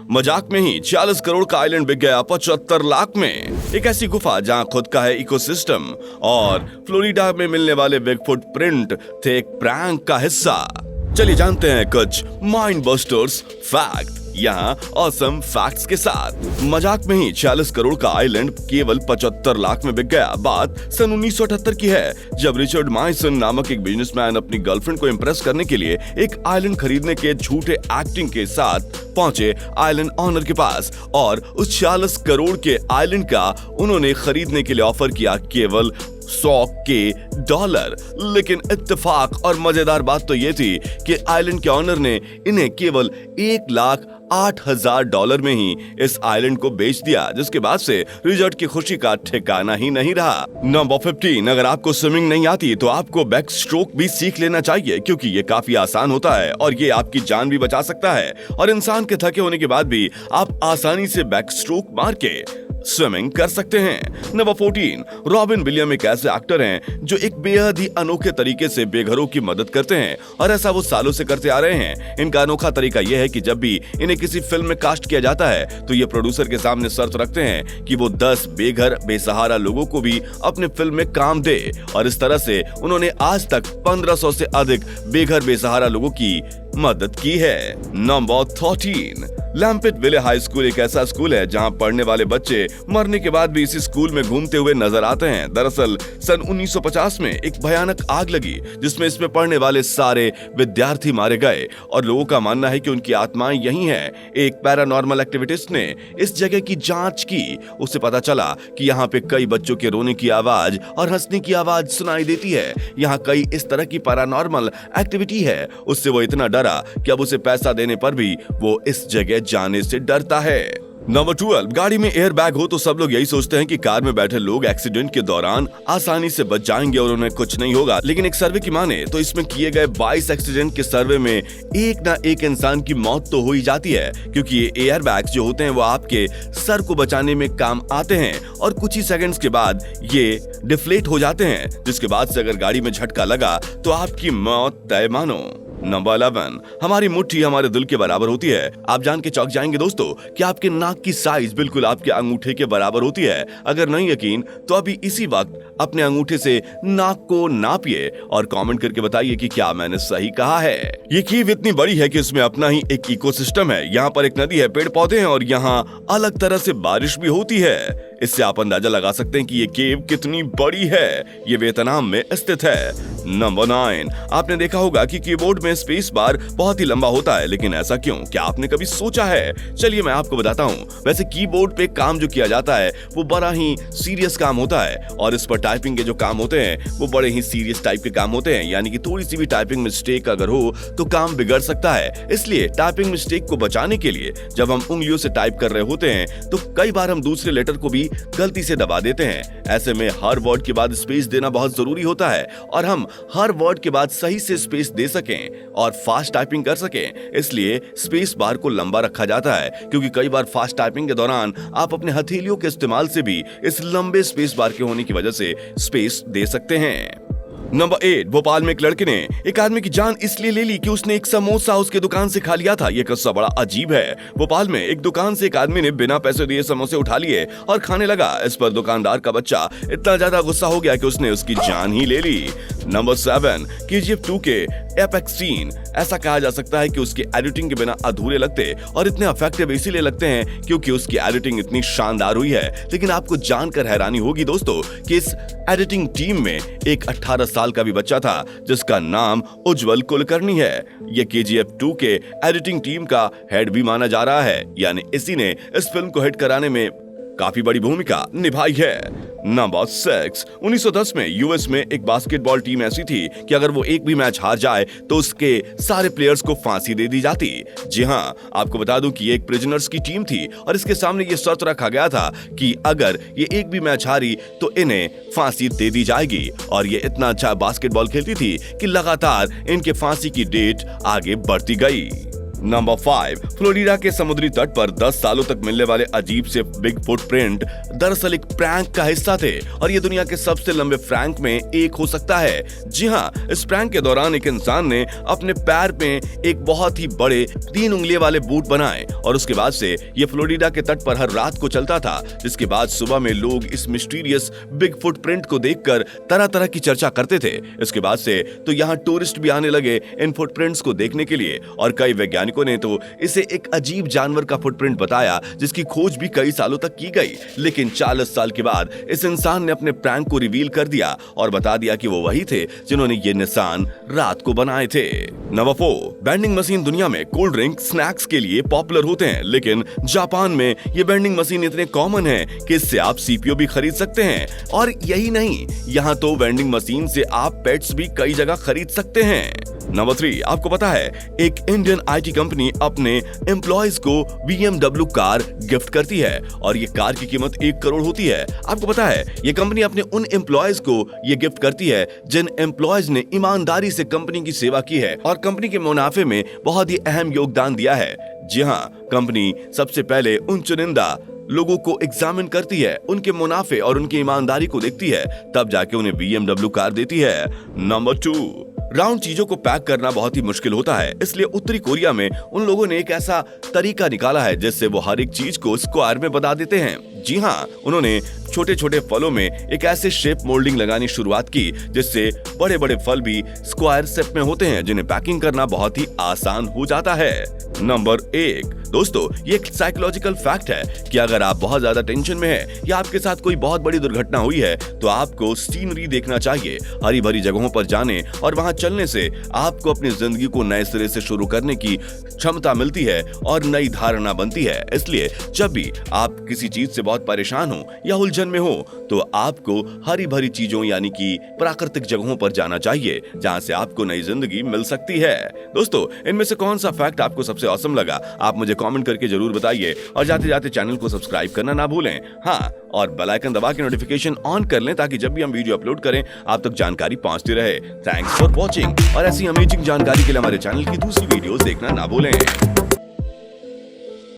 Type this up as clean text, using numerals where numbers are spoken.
मजाक में ही 40 करोड़ का आइलैंड बिक गया 75 लाख में। एक ऐसी गुफा जहां खुद का है इकोसिस्टम और फ्लोरिडा में मिलने वाले बिग फुटप्रिंट थे एक प्रैंक का हिस्सा। चलिए जानते हैं कुछ माइंड बस्टर्स फैक्ट यहाँ ऑसम फैक्ट्स के साथ। मजाक में ही 40 करोड़ का आइलैंड केवल 75 लाख में बिक गया। बात सन 1978 की है, जब रिचर्ड माइसन नामक एक बिजनेसमैन अपनी गर्लफ्रेंड को इम्प्रेस करने के लिए एक आइलैंड खरीदने के झूठे एक्टिंग के साथ पहुंचे आइलैंड ऑनर के पास और उस 40 करोड़ के आइलैंड का उन्होंने खरीदने के लिए ऑफर किया केवल $100 के। लेकिन इत्तेफाक और मजेदार बात तो ये थी कि आइलैंड के ऑनर ने इन्हें केवल $1,08,000 में ही इस आइलैंड को बेच दिया, जिसके बाद से रिचर्ड की खुशी का ठिकाना ही नहीं रहा। नंबर 15, अगर आपको स्विमिंग नहीं आती तो आपको बैक स्ट्रोक भी सीख लेना चाहिए, क्योंकि ये काफी आसान होता है और ये आपकी जान भी बचा सकता है। और इंसान के थके होने के बाद भी आप आसानी से बैक स्ट्रोक मार के स्विमिंग कर सकते हैं। नंबर 14, रॉबिन विलियम्स एक ऐसे एक्टर हैं जो एक बेहद ही अनोखे तरीके से बेघरों की मदद करते हैं और ऐसा वो सालों से करते आ रहे हैं। इनका अनोखा तरीका यह है कि जब भी इन्हें किसी फिल्म में कास्ट किया जाता है तो ये प्रोड्यूसर के सामने शर्त रखते हैं कि वो 10 बेघर बेसहारा लोगों को भी अपने फिल्म में काम दे, और इस तरह से उन्होंने आज तक 1500 से अधिक बेघर बेसहारा लोगों की मदद की है। नंबर 13, लैम्पेट विले हाई स्कूल एक ऐसा स्कूल है जहां पढ़ने वाले बच्चे मरने के बाद भी इसी स्कूल में घूमते हुए नजर आते हैं। दरअसल सन 1950 में एक भयानक आग लगी जिसमें इसमें पढ़ने वाले सारे विद्यार्थी मारे गए और लोगों का मानना है कि उनकी आत्माएं यहीं हैं। एक पैरानॉर्मल एक्टिविस्ट ने इस जगह की जांच की। उसे पता चला कि यहाँ पे कई बच्चों के रोने की आवाज और हंसने की आवाज सुनाई देती है। यहाँ कई इस तरह की पैरानॉर्मल एक्टिविटी है। उससे वो इतना डरा कि अब उसे पैसा देने पर भी वो इस जगह जाने से डरता है। नंबर 12, गाड़ी में एयर बैग हो तो सब लोग यही सोचते हैं कि कार में बैठे लोग एक्सीडेंट के दौरान आसानी से बच जाएंगे और उन्हें कुछ नहीं होगा, लेकिन एक सर्वे की माने तो इसमें किए गए 22 एक्सीडेंट के सर्वे में एक ना एक इंसान की मौत तो हो ही जाती है, क्योंकि ये एयर बैग्स जो होते हैं वो आपके सर को बचाने में काम आते हैं और कुछ ही सेकंड्स के बाद ये डिफ्लेट हो जाते हैं, जिसके बाद से अगर गाड़ी में झटका लगा तो आपकी मौत तय मानो। नंबर 11, हमारी मुट्ठी हमारे दिल के बराबर होती है। आप जान के चौंक जाएंगे दोस्तों कि आपके नाक की साइज बिल्कुल आपके अंगूठे के बराबर होती है। अगर नहीं यकीन तो अभी इसी वक्त अपने अंगूठे से नाक को नापिए और कमेंट करके बताइए कि क्या मैंने सही कहा है। ये कीव इतनी बड़ी है कि इसमें अपना ही एक इकोसिस्टम है। यहाँ पर एक नदी है, पेड़ पौधे हैं और यहाँ अलग तरह से बारिश भी होती है। इससे आप अंदाजा लगा सकते हैं कि ये केव कितनी बड़ी है। ये वियतनाम में स्थित है। नंबर 9, आपने देखा होगा कि कीबोर्ड में स्पेस बार बहुत ही लंबा होता है, लेकिन ऐसा क्यों? क्या आपने कभी सोचा है? चलिए मैं आपको बताता हूँ। वैसे कीबोर्ड पे काम जो किया जाता है वो बड़ा ही सीरियस काम होता है और इस पर टाइपिंग के जो काम होते हैं वो बड़े ही सीरियस टाइप के काम होते हैं, यानी कि थोड़ी सी भी टाइपिंग मिस्टेक अगर हो तो काम बिगड़ सकता है। इसलिए टाइपिंग मिस्टेक को बचाने के लिए जब हम उंगलियों से टाइप कर रहे होते हैं तो कई बार हम दूसरे लेटर को भी गलती से दबा देते हैं। ऐसे में हर वर्ड के बाद स्पेस देना बहुत जरूरी होता है और हम हर वर्ड के बाद सही से स्पेस दे सकें और फास्ट टाइपिंग कर सकें, इसलिए स्पेस बार को लंबा रखा जाता है, क्योंकि कई बार फास्ट टाइपिंग के दौरान आप अपने हथेलियों के इस्तेमाल से भी इस लंबे स्पेस बार के होने की वजह से स्पेस दे सकते हैं। नंबर 8, भोपाल में एक लड़के ने एक आदमी की जान इसलिए ले ली कि उसने एक समोसा उसके दुकान से खा लिया था। यह किस्सा बड़ा अजीब है। भोपाल में एक दुकान से एक आदमी ने बिना पैसे दिए समोसे उठा लिए और खाने लगा। इस पर दुकानदार का बच्चा इतना ज्यादा गुस्सा हो गया कि उसने उसकी जान ही ले ली। नंबर 7, KGF 2 के एपेक्स सीन ऐसा कहा जा सकता है कि उसकी एडिटिंग के बिना अधूरे लगते और इतने इफेक्टिव इसीलिए लगते हैं क्योंकि उसकी एडिटिंग इतनी शानदार हुई है। लेकिन आपको जानकर हैरानी होगी दोस्तों कि इस एडिटिंग टीम में एक 18 साल का भी बच्चा था जिसका नाम उज्जवल कुलकर्णी है। ये KGF 2 के एडिटिंग टीम का हेड भी माना जा रहा है, यानी इसी ने इस फिल्म को हिट कराने में काफी बड़ी भूमिका निभाई है। नंबर 6, 1910 में यूएस में एक बास्केटबॉल टीम ऐसी थी कि अगर वो एक भी मैच हार जाए तो उसके सारे प्लेयर्स को फांसी दे दी जाती। जी हाँ, आपको बता दूं कि ये एक प्रिजनर्स की टीम थी और इसके सामने ये शर्त रखा गया था कि अगर ये एक भी मैच हारी तो इन्हें फांसी दे दी जाएगी। और ये इतना अच्छा बास्केटबॉल खेलती थी कि लगातार इनके फांसी की डेट आगे बढ़ती गई। नंबर 5, फ्लोरिडा के समुद्री तट पर 10 सालों तक मिलने वाले अजीब से बिग फुटप्रिंट दरअसल एक प्रैंक का हिस्सा थे और ये दुनिया के सबसे लंबे प्रैंक में एक हो सकता है। जी हाँ, इस प्रैंक के दौरान एक इंसान ने अपने पैर में एक बहुत ही बड़े 3 उंगलियों वाले बूट बनाए और उसके बाद से ये फ्लोरिडा के तट पर हर रात को चलता था, जिसके बाद सुबह में लोग इस मिस्टीरियस बिग फुटप्रिंट को देखकर तरह तरह की चर्चा करते थे। इसके बाद से तो यहाँ टूरिस्ट भी आने लगे इन फुटप्रिंट्स को देखने के लिए और कई वैज्ञानिकों ने तो इसे एक अजीब जानवर का फुटप्रिंट बताया, जिसकी खोज भी कई सालों तक की गई। लेकिन 40 साल के बाद इस इंसान ने अपने प्रैंक को रिवील कर दिया और बता दिया कि वो वही थे जिन्होंने ये निशान रात को बनाए थे। नंबर 4, वेंडिंग मशीन दुनिया में कोल्ड ड्रिंक स्नैक्स के लिए पॉपुलर होते हैं, लेकिन जापान में ये वेंडिंग मशीन इतने कॉमन है कि इससे आप सीपीयू भी खरीद सकते हैं। और यही नहीं, यहाँ तो वेंडिंग मशीन से आप पेट्स भी कई जगह खरीद सकते हैं। नंबर 3, आपको पता है एक इंडियन आईटी कंपनी अपने एम्प्लॉयज को BMW कार गिफ्ट करती है और ये कार की कीमत 1 करोड़ होती है। आपको पता है ये कंपनी अपने उन एम्प्लॉयज को ये गिफ्ट करती है जिन एम्प्लॉयज ने ईमानदारी से कंपनी की सेवा की है और कंपनी के मुनाफे में बहुत ही अहम योगदान दिया है। जी हाँ, कंपनी सबसे पहले उन चुनिंदा लोगों को एग्जामिन करती है, उनके मुनाफे और उनकी ईमानदारी को देखती है, तब जाके उन्हें BMW कार देती है। नंबर 2, राउंड चीजों को पैक करना बहुत ही मुश्किल होता है, इसलिए उत्तरी कोरिया में उन लोगों ने एक ऐसा तरीका निकाला है जिससे वो हर एक चीज को स्क्वायर में बना देते हैं। जी हाँ, उन्होंने छोटे छोटे फलों में एक ऐसे शेप मोल्डिंग लगानी शुरुआत की जिससे बड़े बड़े फल भी स्क्वायर शेप में होते हैं, जिन्हें पैकिंग करना बहुत ही आसान हो जाता है। नंबर 1, दोस्तों ये एक साइकोलॉजिकल फैक्ट है कि अगर आप बहुत ज्यादा टेंशन में हैं या आपके साथ कोई बहुत बड़ी दुर्घटना हुई है तो आपको सीनरी देखना चाहिए। हरी भरी जगहों पर जाने और वहां चलने से आपको अपनी जिंदगी को नए सिरे से शुरू करने की क्षमता मिलती है और नई धारणा बनती है। इसलिए जब भी आप किसी चीज से बहुत परेशान हो या उलझन में हो तो आपको हरी भरी चीजों यानी कि प्राकृतिक जगहों पर जाना चाहिए जहां से आपको नई जिंदगी मिल सकती है। दोस्तों, इनमें से कौन सा फैक्ट आपको सबसे ऑसम लगा, आप मुझे कमेंट करके जरूर बताइए और जाते जाते चैनल को सब्सक्राइब करना ना भूलें। हाँ, और बेल आइकन दबा के नोटिफिकेशन ऑन कर लें ताकि जब भी हम वीडियो अपलोड करें आप तक जानकारी पहुंचती रहे। थैंक्स फॉर वॉचिंग और ऐसी अमेजिंग जानकारी के लिए हमारे चैनल की दूसरी वीडियोस देखना ना भूलें।